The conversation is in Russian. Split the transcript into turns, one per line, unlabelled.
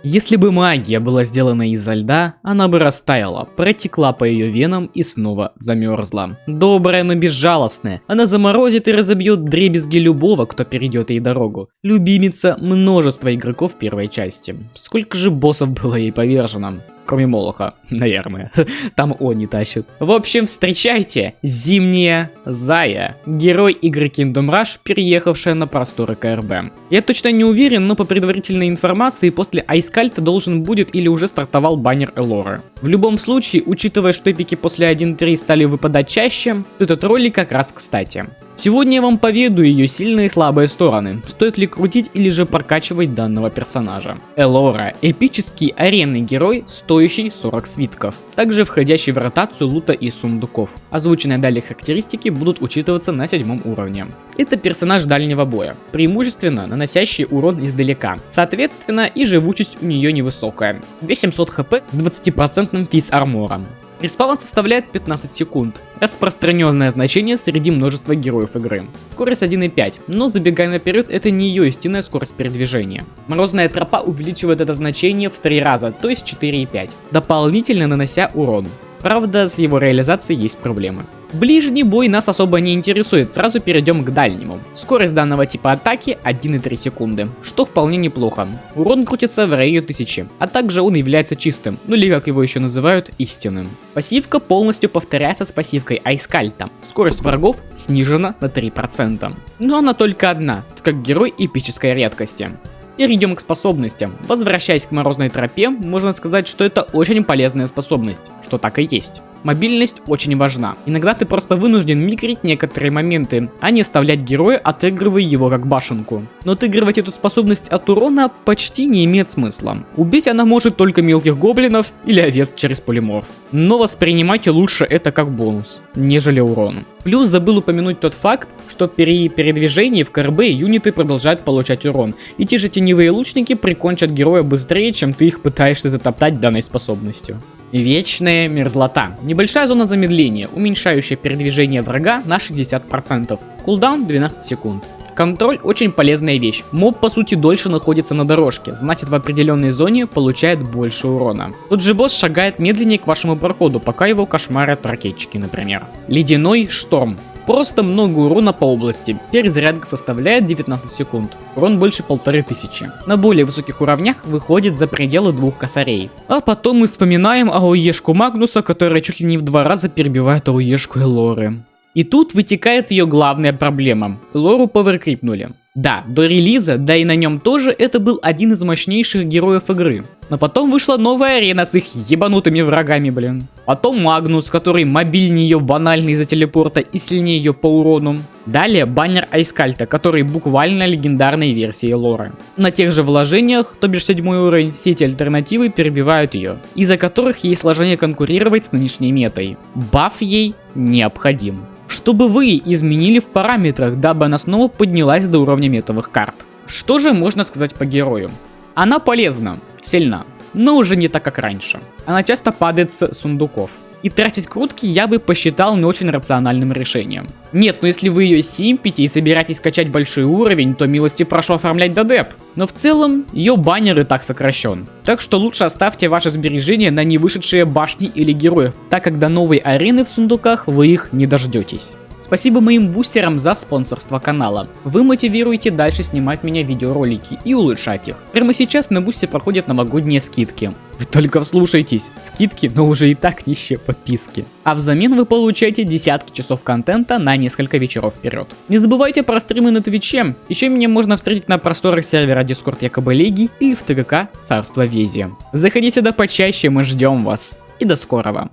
Если бы магия была сделана изо льда, она бы растаяла, протекла по ее венам и снова замерзла. Добрая, но безжалостная, она заморозит и разобьет вдребезги любого, кто перейдет ей дорогу. Любимица множества игроков первой части. Сколько же боссов было ей повержено? Кроме Молоха, наверное. Там они тащат. В общем, встречайте, Зимняя Зая. Герой игры Kingdom Rush, переехавшая на просторы КРБ. Я точно не уверен, но по предварительной информации, после Айскальта должен будет или уже стартовал баннер Элоры. В любом случае, учитывая, что эпики после 1.3 стали выпадать чаще, то этот ролик как раз кстати. Сегодня я вам поведаю ее сильные и слабые стороны, стоит ли крутить или же прокачивать данного персонажа. Элора – эпический аренный герой, стоящий 40 свитков, также входящий в ротацию лута и сундуков. Озвученные далее характеристики будут учитываться на 7 уровне. Это персонаж дальнего боя, преимущественно наносящий урон издалека, соответственно и живучесть у нее невысокая, 2700 хп с 20% физ-армором. Респаун составляет 15 секунд. Распространенное значение среди множества героев игры. Скорость 1.5, но забегая наперед, это не ее истинная скорость передвижения. Морозная тропа увеличивает это значение в 3 раза, то есть 4.5, дополнительно нанося урон. Правда, с его реализацией есть проблемы. Ближний бой нас особо не интересует, сразу перейдем к дальнему. Скорость данного типа атаки 1,3 секунды, что вполне неплохо. Урон крутится в районе 1000, а также он является чистым, ну или как его еще называют, истинным. Пассивка полностью повторяется с пассивкой Айскальта. Скорость врагов снижена на 3%. Но она только одна, как герой эпической редкости. Перейдем к способностям. Возвращаясь к морозной тропе, можно сказать, что это очень полезная способность, что так и есть. Мобильность очень важна. Иногда ты просто вынужден микрить некоторые моменты, а не оставлять героя, отыгрывая его как башенку. Но отыгрывать эту способность от урона почти не имеет смысла. Убить она может только мелких гоблинов или овец через полиморф. Но воспринимайте лучше это как бонус, нежели урон. Плюс забыл упомянуть тот факт, что при передвижении в КРБ юниты продолжают получать урон, и те же теневые лучники прикончат героя быстрее, чем ты их пытаешься затоптать данной способностью. Вечная мерзлота. Небольшая зона замедления, уменьшающая передвижение врага на 60%. Кулдаун 12 секунд. Контроль очень полезная вещь. Моб по сути дольше находится на дорожке, значит в определенной зоне получает больше урона. Тот же босс шагает медленнее к вашему проходу, пока его кошмарят ракетчики, например. Ледяной шторм. Просто много урона по области. Перезарядка составляет 19 секунд. Урон больше 1500. На более высоких уровнях выходит за пределы 2 косарей. А потом мы вспоминаем АОЕшку Магнуса, которая чуть ли не в 2 раза перебивает АОЕшку Элоры. И тут вытекает ее главная проблема. Элору поверкрипнули. Да, до релиза, да и на нем тоже, это был один из мощнейших героев игры. Но потом вышла новая арена с их ебанутыми врагами, блин. Потом Магнус, который мобильнее ее банально из-за телепорта и сильнее ее по урону. Далее баннер Айскальта, который буквально легендарной версии лоры. На тех же вложениях, то бишь 7 уровень, все эти альтернативы перебивают ее, из-за которых ей сложнее конкурировать с нынешней метой. Баф ей необходим. Чтобы вы изменили в параметрах, дабы она снова поднялась до уровня метовых карт. Что же можно сказать по герою? Она полезна, сильна, но уже не так как раньше. Она часто падает с сундуков. И тратить крутки я бы посчитал не очень рациональным решением. Нет, но если вы ее симпите и собираетесь качать большой уровень, то милости прошу оформлять додеп. Но в целом, ее баннер и так сокращен. Так что лучше оставьте ваши сбережения на невышедшие башни или героев, так как до новой арены в сундуках вы их не дождетесь. Спасибо моим бустерам за спонсорство канала. Вы мотивируете дальше снимать меня видеоролики и улучшать их. Прямо сейчас на бусте проходят новогодние скидки. Вы только вслушайтесь, скидки, но уже и так нищие подписки. А взамен вы получаете десятки часов контента на несколько вечеров вперед. Не забывайте про стримы на Твиче. Еще меня можно встретить на просторах сервера Discord Якобы Леги или в ТГК Царство Вези. Заходи сюда почаще, мы ждем вас. И до скорого.